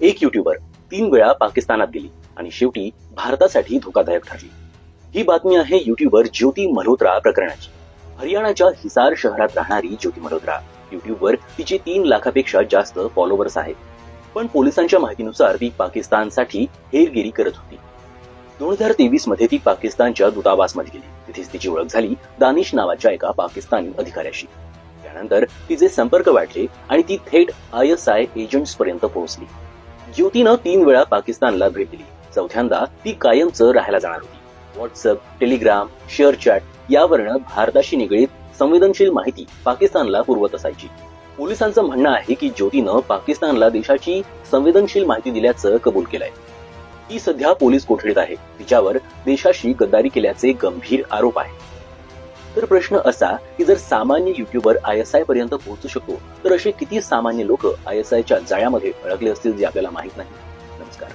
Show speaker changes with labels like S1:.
S1: एक युट्यूबर 3 वेळा पाकिस्तानात गेली आणि शेवटी भारतासाठी धोकादायक ठरली। ही बातमी आहे युट्यूबर ज्योती मल्होत्रा प्रकरणाची। हरियाणाच्या हिसार शहरात राहणारी ज्योती मल्होत्रा युट्यूबवर तिचे 3 लाखापेक्षा जास्त फॉलोअर्स आहेत। पण पोलिसांच्या माहितीनुसार ती पाकिस्तानसाठी हेरगिरी करत होती। 2023 मध्ये ती पाकिस्तानच्या दूतावासमध्ये गेली। तिथेच तिची ओळख झाली दानिश नावाच्या एका पाकिस्तानी अधिकाऱ्याशी। त्यानंतर तिचे संपर्क वाढले आणि ती थेट ISI एजंट्स पर्यंत पोहोचली। ज्योतीनं 3 वेळा पाकिस्तानला भेट दिली। चौथ्यांदा ती कायमचं राहायला जाणार होती। व्हॉट्सअप, टेलिग्राम, शेअर चॅट यावरनं भारताशी निगडीत संवेदनशील माहिती पाकिस्तानला पुरवत असायची। पोलिसांचं म्हणणं आहे की ज्योतीनं पाकिस्तानला देशाची संवेदनशील माहिती दिल्याचं कबूल केलंय। ती सध्या पोलीस कोठडीत आहे। तिच्यावर देशाशी गद्दारी केल्याचे गंभीर आरोप आहेत। तर प्रश्न असा की जर सामान्य युट्यूबर ISI पर्यंत पोहोचू शकतो तर असे किती सामान्य लोक ISIच्या जाळ्यामध्ये अडकले असतील जे आपल्याला माहित नाही। नमस्कार।